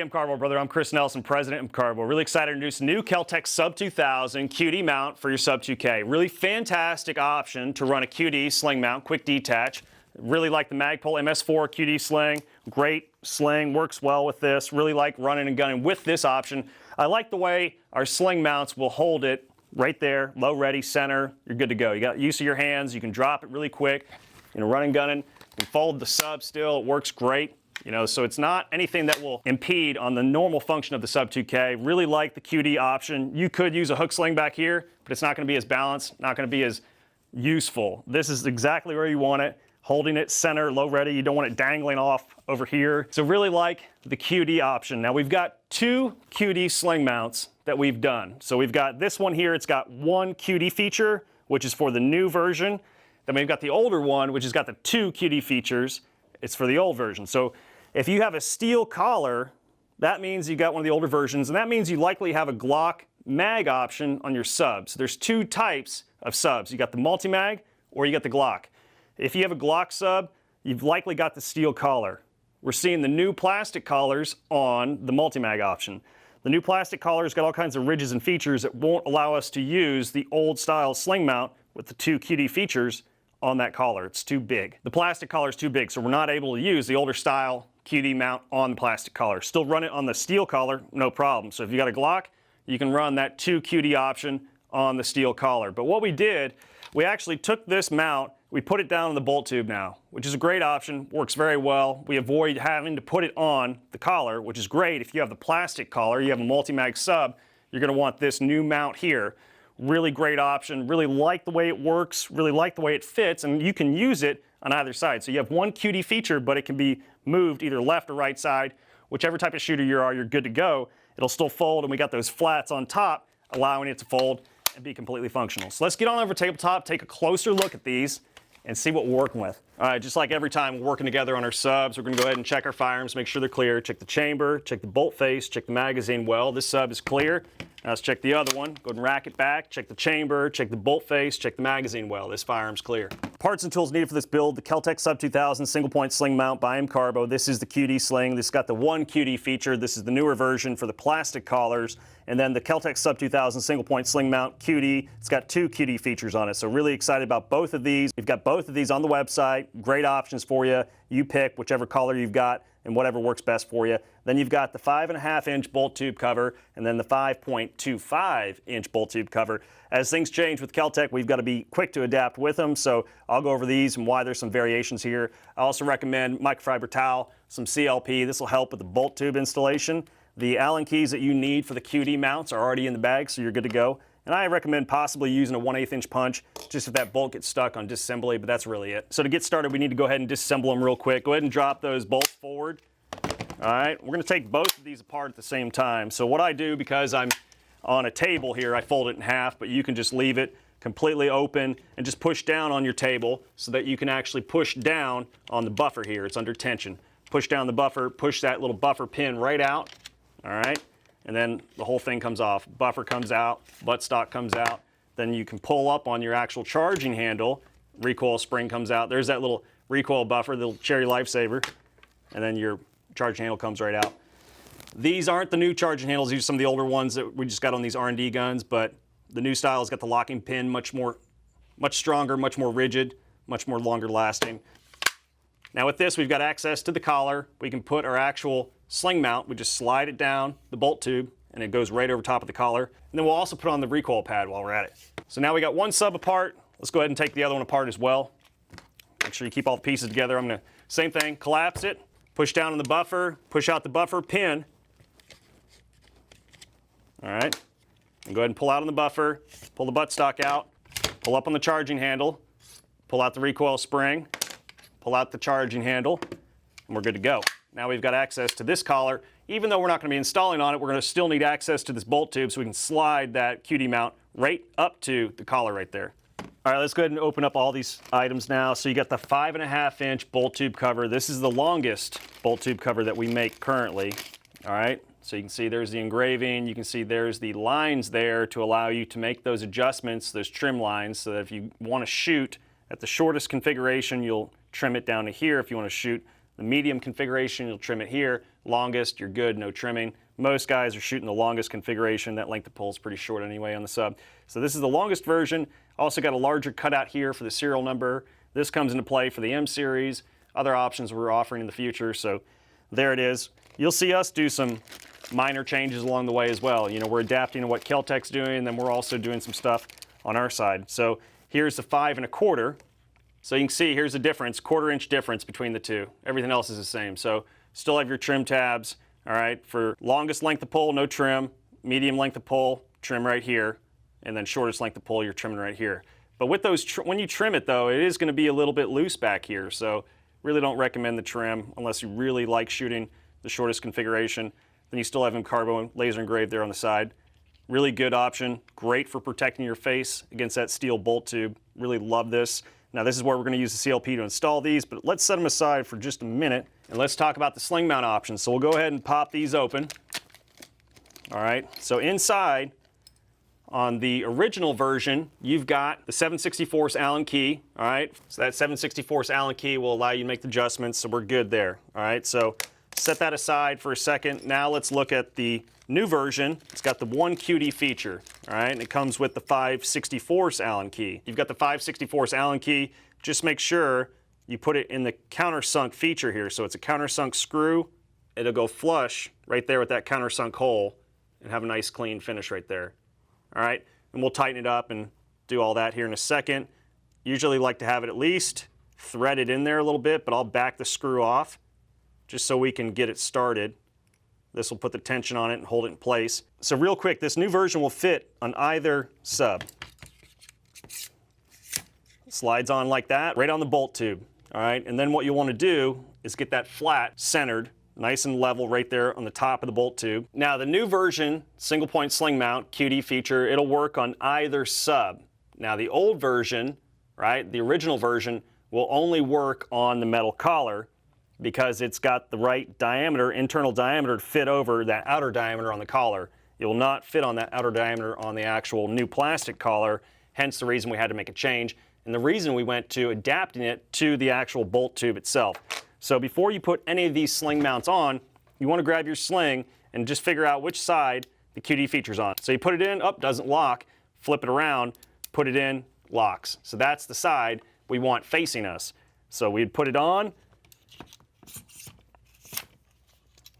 Hey, MCARBO brother. I'm Chris Nelson, President of MCARBO. Really excited to introduce a new KEL TEC SUB 2000 QD mount for your Sub 2K. Really fantastic option to run a QD sling mount, quick detach. Really like the Magpul MS4 QD sling. Great sling, works well with this. Really like running and gunning with this option. I like the way our sling mounts will hold it right there, low ready, center. You're good to go. You got use of your hands. You can drop it really quick. Running, gunning. You can fold the sub still. It works great. So it's not anything that will impede on the normal function of the Sub 2K. Really like the QD option. You could use a hook sling back here, but it's not going to be as balanced, not going to be as useful. This is exactly where you want it. Holding it center, low ready. You don't want it dangling off over here. So really like the QD option. Now we've got two QD sling mounts that we've done. So we've got this one here. It's got one QD feature, which is for the new version. Then we've got the older one, which has got the two QD features. It's for the old version. So if you have a steel collar, that means you got one of the older versions, and that means you likely have a Glock mag option on your subs. There's two types of subs. You got the multi-mag or you got the Glock. If you have a Glock sub, you've likely got the steel collar. We're seeing the new plastic collars on the multi-mag option. The new plastic collar's got all kinds of ridges and features that won't allow us to use the old style sling mount with the two QD features on that collar. It's too big. The plastic collar is too big, so we're not able to use the older style QD mount on the plastic collar. Still run it on the steel collar, no problem. So if you got a Glock, you can run that 2 QD option on the steel collar. But what we did, we actually took this mount, we put it down on the bolt tube now, which is a great option, works very well. We avoid having to put it on the collar, which is great. If you have the plastic collar, you have a multi-mag sub, you're gonna want this new mount here. Really great option, really like the way it works, really like the way it fits, and you can use it on either side. So you have one QD feature, but it can be moved either left or right side. Whichever type of shooter you are, you're good to go. It'll still fold, and we got those flats on top, allowing it to fold and be completely functional. So let's get on over tabletop, take a closer look at these, and see what we're working with. All right, just like every time we're working together on our subs, we're gonna go ahead and check our firearms, make sure they're clear, check the chamber, check the bolt face, check the magazine well. This sub is clear. Now let's check the other one. Go ahead and rack it back, check the chamber, check the bolt face, check the magazine well. This firearm's clear. Parts and tools needed for this build: the KEL TEC SUB 2000 single point sling mount by MCARBO. This is the QD sling. This has got the one QD feature. This is the newer version for the plastic collars. And then the KEL TEC SUB 2000 single point sling mount QD. It's got 2 QD features on it. So really excited about both of these. We've got both of these on the website. Great options for you. You pick whichever color you've got and whatever works best for you. Then you've got the 5.5-inch bolt tube cover and then the 5.25-inch bolt tube cover. As things change with KEL TEC, we've got to be quick to adapt with them, so I'll go over these and why there's some variations here. I also recommend microfiber towel, some CLP. This will help with the bolt tube installation. The Allen keys that you need for the QD mounts are already in the bag, so you're good to go. And I recommend possibly using a 1/8-inch punch, just if that bolt gets stuck on disassembly, but that's really it. So to get started, we need to go ahead and disassemble them real quick. Go ahead and drop those bolts forward. All right, we're gonna take both of these apart at the same time. So what I do, because I'm on a table here, I fold it in half, but you can just leave it completely open and just push down on your table so that you can actually push down on the buffer here. It's under tension. Push down the buffer, push that little buffer pin right out, all right? And then the whole thing comes off. Buffer comes out, buttstock comes out. Then you can pull up on your actual charging handle. Recoil spring comes out. There's that little recoil buffer, the little cherry lifesaver. And then your charging handle comes right out. These aren't the new charging handles. These are some of the older ones that we just got on these R&D guns, but the new style has got the locking pin much stronger, much more rigid, much more longer lasting. Now with this, we've got access to the collar. We can put our actual sling mount. We just slide it down the bolt tube and it goes right over top of the collar. And then we'll also put on the recoil pad while we're at it. So now we got one sub apart. Let's go ahead and take the other one apart as well. Make sure you keep all the pieces together. I'm gonna, same thing, collapse it, push down on the buffer, push out the buffer pin. All right, and go ahead and pull out on the buffer, pull the buttstock out, pull up on the charging handle, pull out the recoil spring, pull out the charging handle, and we're good to go. Now we've got access to this collar. Even though we're not going to be installing on it, we're going to still need access to this bolt tube so we can slide that QD mount right up to the collar right there. All right, let's go ahead and open up all these items now. So you got the 5.5-inch bolt tube cover. This is the longest bolt tube cover that we make currently. All right, so you can see there's the engraving. You can see there's the lines there to allow you to make those adjustments, those trim lines, so that if you want to shoot at the shortest configuration, you'll trim it down to here. If you want to shoot The medium configuration, you'll trim it here. Longest, you're good, no trimming. Most guys are shooting the longest configuration. That length of pull is pretty short anyway on the sub. So this is the longest version. Also got a larger cutout here for the serial number. This comes into play for the M series. Other options we're offering in the future. So there it is. You'll see us do some minor changes along the way as well. You know, we're adapting to what KEL TEC's doing, and then we're also doing some stuff on our side. So here's the 5 1/4. So you can see here's the difference, 1/4 inch difference between the two. Everything else is the same. So still have your trim tabs, all right? For longest length of pull, no trim. Medium length of pull, trim right here. And then shortest length of pull, you're trimming right here. But with those, when you trim it though, it is gonna be a little bit loose back here. So really don't recommend the trim unless you really like shooting the shortest configuration. Then you still have MCARBO laser engraved there on the side. Really good option, great for protecting your face against that steel bolt tube. Really love this. Now this is where we're going to use the CLP to install these, but let's set them aside for just a minute and let's talk about the sling mount options. So we'll go ahead and pop these open. All right, so inside on the original version, you've got the 7/64 Allen key, all right? So that 7/64 Allen key will allow you to make the adjustments, so we're good there, all right? So set that aside for a second. Now let's look at the new version. It's got the 1 QD feature, all right? And it comes with the 5/64 Allen key. You've got the 5/64 Allen key. Just make sure you put it in the countersunk feature here. So it's a countersunk screw. It'll go flush right there with that countersunk hole and have a nice clean finish right there. All right, and we'll tighten it up and do all that here in a second. Usually like to have it at least threaded in there a little bit, but I'll back the screw off just so we can get it started. This will put the tension on it and hold it in place. So real quick, this new version will fit on either sub. Slides on like that, right on the bolt tube. All right, and then what you want to do is get that flat centered, nice and level right there on the top of the bolt tube. Now the new version, single point sling mount, QD feature, it'll work on either sub. Now the old version, right, the original version, will only work on the metal collar because it's got the right diameter, internal diameter to fit over that outer diameter on the collar. It will not fit on that outer diameter on the actual new plastic collar, hence the reason we had to make a change, and the reason we went to adapting it to the actual bolt tube itself. So before you put any of these sling mounts on, you want to grab your sling and just figure out which side the QD feature's on. So you put it in, up, doesn't lock, flip it around, put it in, locks. So that's the side we want facing us. So we'd put it on,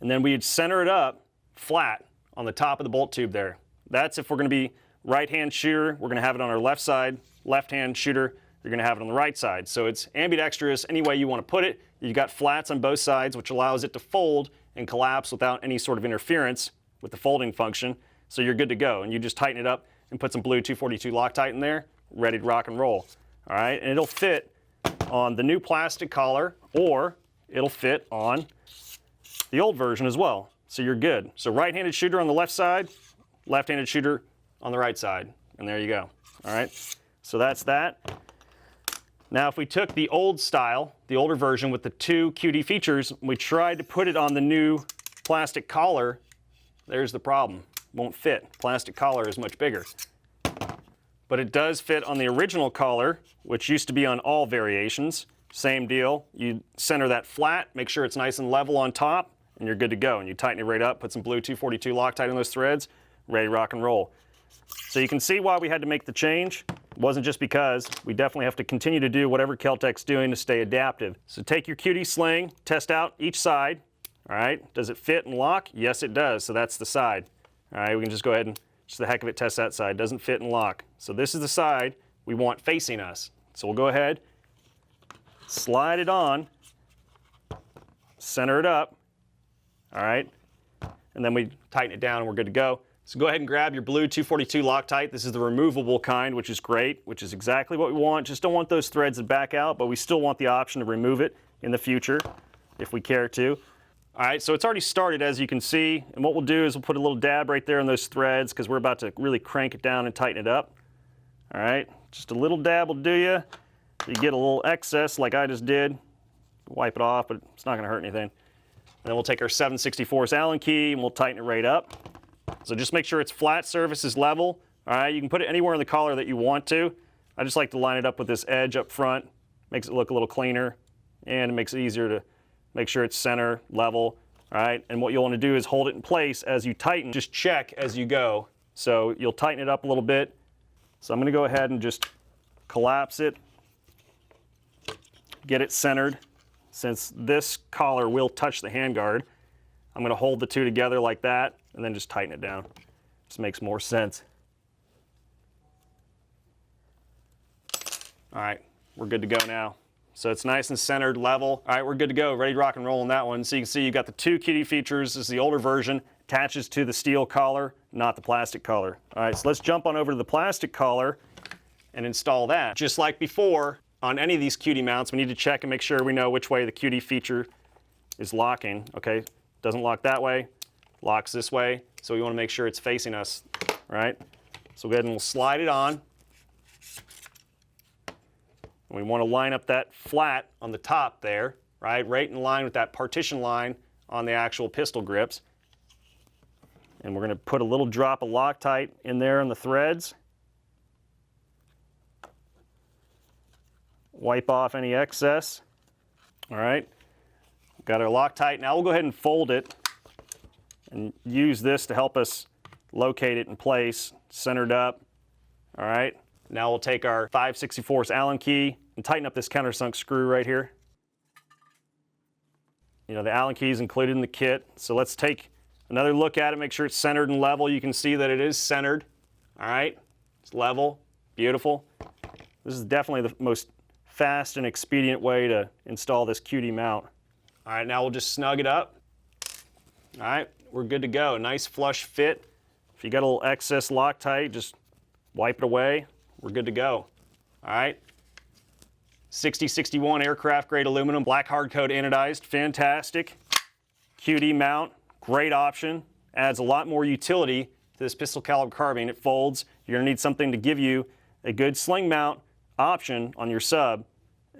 and then we'd center it up flat on the top of the bolt tube there. That's if we're going to be right-hand shooter, we're going to have it on our left side. Left-hand shooter, you're going to have it on the right side. So it's ambidextrous any way you want to put it. You've got flats on both sides, which allows it to fold and collapse without any sort of interference with the folding function. So you're good to go. And you just tighten it up and put some blue 242 Loctite in there, ready to rock and roll. All right, and it'll fit on the new plastic collar, or it'll fit on the old version as well. So you're good. So right-handed shooter on the left side, left-handed shooter on the right side. And there you go. All right, so that's that. Now, if we took the old style, the older version with the 2 QD features, we tried to put it on the new plastic collar, there's the problem. Won't fit. Plastic collar is much bigger. But it does fit on the original collar, which used to be on all variations. Same deal. You center that flat, make sure it's nice and level on top, and you're good to go. And you tighten it right up, put some blue 242 Loctite on those threads, ready to rock and roll. So you can see why we had to make the change. It wasn't just because. We definitely have to continue to do whatever KEL TEC's doing to stay adaptive. So take your QD sling, test out each side. All right, does it fit and lock? Yes, it does, so that's the side. All right, we can just go ahead and, just the heck of it, test that side. Doesn't fit and lock. So this is the side we want facing us. So we'll go ahead, slide it on, center it up, all right, and then we tighten it down and we're good to go. So go ahead and grab your blue 242 Loctite. This is the removable kind, which is great, which is exactly what we want. Just don't want those threads to back out, but we still want the option to remove it in the future if we care to. All right, so it's already started, as you can see, and what we'll do is we'll put a little dab right there on those threads because we're about to really crank it down and tighten it up. All right, just a little dab will do you. You get a little excess like I just did. Wipe it off, but it's not going to hurt anything. And then we'll take our 7/64 Allen key and we'll tighten it right up. So just make sure it's flat, surface is level. All right, you can put it anywhere in the collar that you want to. I just like to line it up with this edge up front. Makes it look a little cleaner, and it makes it easier to make sure it's center, level, all right? And what you'll want to do is hold it in place as you tighten. Just check as you go. So you'll tighten it up a little bit. So I'm going to go ahead and just collapse it, get it centered. Since this collar will touch the handguard, I'm going to hold the two together like that and then just tighten it down. Just makes more sense. All right, we're good to go now. So it's nice and centered, level. All right, we're good to go, ready to rock and roll on that one. So you can see you've got the two QD features. This is the older version, attaches to the steel collar, not the plastic collar. All right, so let's jump on over to the plastic collar and install that. Just like before, on any of these QD mounts, we need to check and make sure we know which way the QD feature is locking. Okay, doesn't lock that way, locks this way. So we want to make sure it's facing us, all right? So go ahead and we'll slide it on. And we want to line up that flat on the top there, right in line with that partition line on the actual pistol grips. And we're going to put a little drop of Loctite in there on the threads. Wipe off any excess. All right, got our Loctite. Now we'll go ahead and fold it and use this to help us locate it in place, centered up. All right, now we'll take our 5/64 Allen key and tighten up this countersunk screw right here. You know, the Allen key is included in the kit, so let's take another look at it, make sure it's centered and level. You can see that it is centered. All right, it's level, beautiful. This is definitely the most fast and expedient way to install this QD mount. All right, now we'll just snug it up. All right, we're good to go. Nice flush fit. If you got a little excess Loctite, just wipe it away. We're good to go. All right. 6061 aircraft grade aluminum, black hard coat anodized, fantastic. QD mount, great option. Adds a lot more utility to this pistol caliber carbine. It folds. You're gonna need something to give you a good sling mount option on your sub.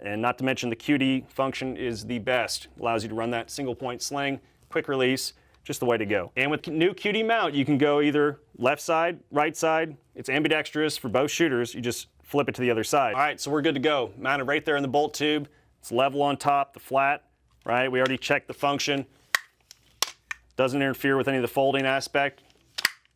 And not to mention the QD function is the best. Allows you to run that single point sling, quick release, just the way to go. And with new QD mount, you can go either left side, right side. It's ambidextrous for both shooters. You just flip it to the other side. All right, so we're good to go. Mounted right there in the bolt tube. It's level on top, the flat, right? We already checked the function. Doesn't interfere with any of the folding aspect.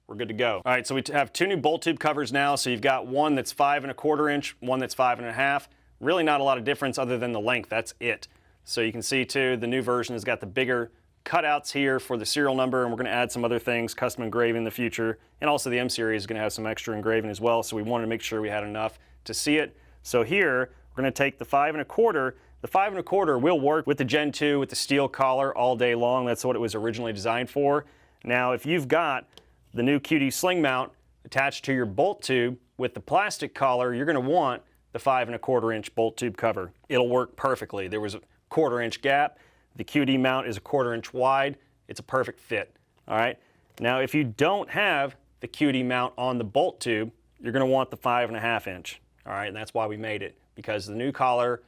We're good to go. All right, so we have two new bolt tube covers now. So you've got one that's 5 1/4 inch, one that's 5 1/2. Really not a lot of difference other than the length, that's it. So you can see too, the new version has got the bigger cutouts here for the serial number, and we're gonna add some other things, custom engraving in the future. And also the M series is gonna have some extra engraving as well. So we wanted to make sure we had enough to see it. So here, we're gonna take the 5 1/4. The 5 1/4 will work with the Gen 2 with the steel collar all day long. That's what it was originally designed for. Now, if you've got the new QD sling mount attached to your bolt tube with the plastic collar, you're gonna want the 5 1/4 inch bolt tube cover. It'll work perfectly. There was a 1/4 inch gap. The QD mount is a 1/4 inch wide. It's a perfect fit, all right? Now, if you don't have the QD mount on the bolt tube, you're gonna want the 5 1/2 inch, all right? And that's why we made it, because the new collar,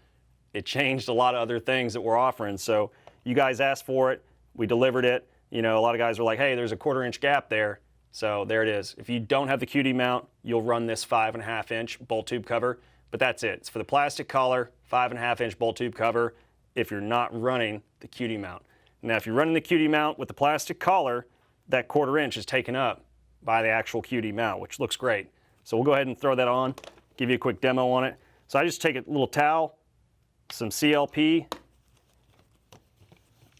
it changed a lot of other things that we're offering. So you guys asked for it, we delivered it. You know, a lot of guys were like, hey, there's a 1/4 inch gap there. So there it is. If you don't have the QD mount, you'll run this 5 1/2 inch bolt tube cover, but that's it. It's for the plastic collar, 5 1/2 inch bolt tube cover if you're not running the QD mount. Now, if you're running the QD mount with the plastic collar, that 1/4 inch is taken up by the actual QD mount, which looks great. So we'll go ahead and throw that on, give you a quick demo on it. So I just take a little towel, some CLP,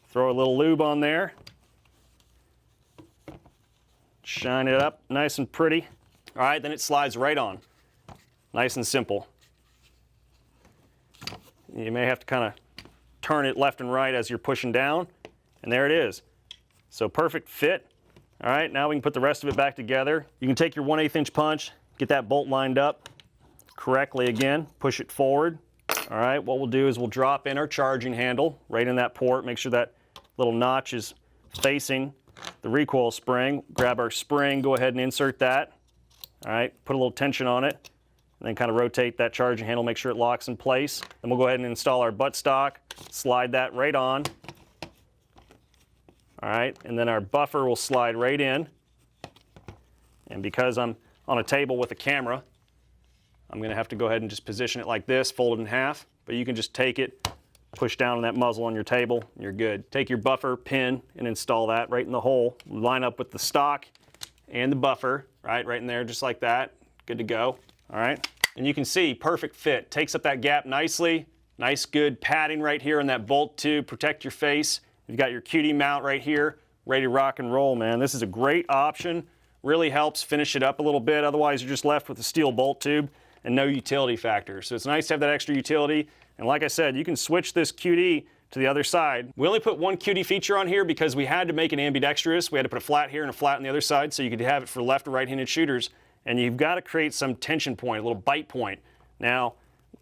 throw a little lube on there, shine it up nice and pretty. All right, then it slides right on. Nice and simple. You may have to kind of turn it left and right as you're pushing down, and there it is. So perfect fit. All right, now we can put the rest of it back together. You can take your 1/8 inch punch, get that bolt lined up correctly again, push it forward. All right, what we'll do is we'll drop in our charging handle right in that port, make sure that little notch is facing the recoil spring. Grab our spring, go ahead and insert that. All right, put a little tension on it, and then kind of rotate that charging handle, make sure it locks in place. Then we'll go ahead and install our buttstock, slide that right on. All right, and then our buffer will slide right in. And because I'm on a table with a camera, I'm gonna have to go ahead and just position it like this, fold it in half, but you can just take it, push down on that muzzle on your table, and you're good. Take your buffer pin and install that right in the hole. Line up with the stock and the buffer, right in there, just like that. Good to go, all right? And you can see, perfect fit. Takes up that gap nicely. Nice, good padding right here on that bolt to protect your face. You've got your QD mount right here, ready to rock and roll, man. This is a great option. Really helps finish it up a little bit. Otherwise, you're just left with a steel bolt tube and no utility factor. So it's nice to have that extra utility. And like I said, you can switch this QD to the other side. We only put one QD feature on here because we had to make it ambidextrous. We had to put a flat here and a flat on the other side so you could have it for left or right-handed shooters. And you've got to create some tension point, a little bite point. Now,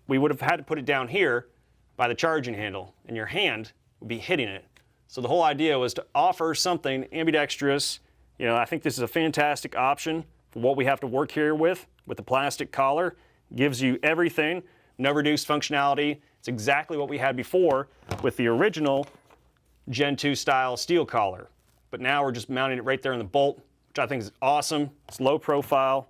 we would have had to put it down here by the charging handle, and your hand would be hitting it. So the whole idea was to offer something ambidextrous. You know, I think this is a fantastic option for what we have to work here with the plastic collar. Gives you everything, no reduced functionality. It's exactly what we had before with the original Gen 2 style steel collar. But now we're just mounting it right there in the bolt, which I think is awesome. It's low profile,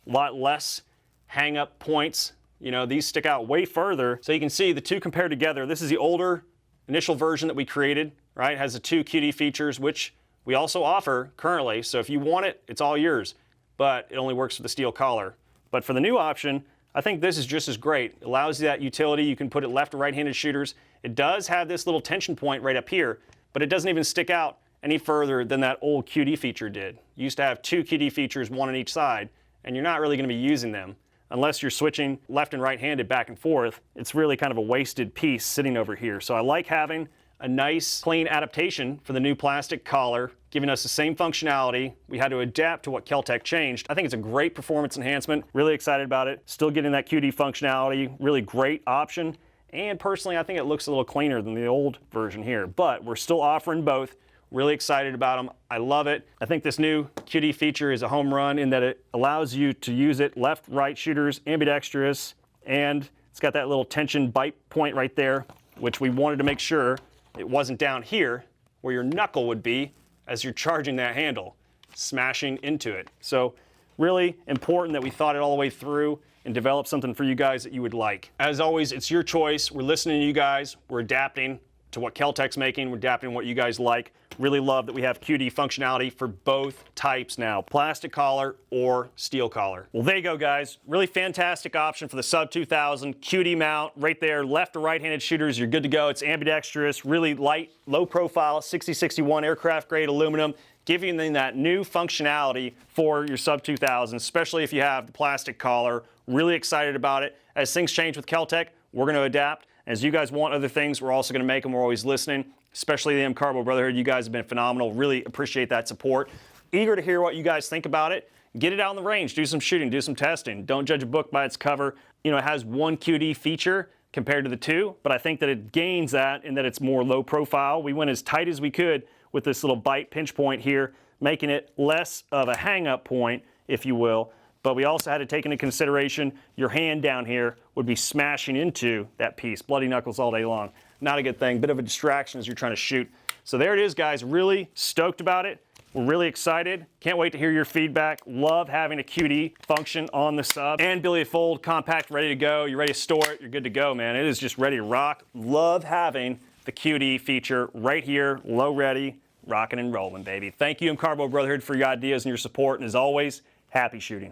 a lot less hang up points. You know, these stick out way further. So you can see the two compared together. This is the older initial version that we created, right? It has the two QD features, which we also offer currently. So if you want it, it's all yours, but it only works with the steel collar. But for the new option, I think this is just as great. It allows you that utility. You can put it left or right-handed shooters. It does have this little tension point right up here, but it doesn't even stick out any further than that old QD feature did. You used to have two QD features, one on each side, and you're not really going to be using them. Unless you're switching left and right-handed back and forth, it's really kind of a wasted piece sitting over here. So I like having a nice, clean adaptation for the new plastic collar, giving us the same functionality. We had to adapt to what KEL TEC changed. I think it's a great performance enhancement. Really excited about it. Still getting that QD functionality. Really great option. And personally, I think it looks a little cleaner than the old version here. But we're still offering both. Really excited about them. I love it. I think this new QD feature is a home run in that it allows you to use it left, right shooters, ambidextrous, and it's got that little tension bite point right there, which we wanted to make sure it wasn't down here where your knuckle would be as you're charging that handle, smashing into it. So really important that we thought it all the way through and developed something for you guys that you would like. As always, it's your choice. We're listening to you guys. We're adapting to what KEL TEC's making. We're adapting what you guys like. Really love that we have QD functionality for both types now, plastic collar or steel collar. Well, there you go, guys. Really fantastic option for the Sub 2000 QD mount right there. Left or right-handed shooters, you're good to go. It's ambidextrous, really light, low profile, 6061 aircraft grade aluminum, giving them that new functionality for your Sub 2000, especially if you have the plastic collar. Really excited about it. As things change with KEL TEC, we're going to adapt. As you guys want other things, we're also going to make them. We're always listening, especially the MCARBO Brotherhood. You guys have been phenomenal. Really appreciate that support. Eager to hear what you guys think about it. Get it out in the range. Do some shooting. Do some testing. Don't judge a book by its cover. You know, it has one QD feature compared to the two, but I think that it gains that in that it's more low profile. We went as tight as we could with this little bite pinch point here, making it less of a hang-up point, if you will. But we also had to take into consideration your hand down here would be smashing into that piece. Bloody knuckles all day long. Not a good thing. Bit of a distraction as you're trying to shoot. So there it is, guys. Really stoked about it. We're really excited. Can't wait to hear your feedback. Love having a QD function on the sub. And Billy Fold, compact, ready to go. You're ready to store it. You're good to go, man. It is just ready to rock. Love having the QD feature right here, low ready, rocking and rolling, baby. Thank you, MCARBO Brotherhood, for your ideas and your support. And as always, happy shooting.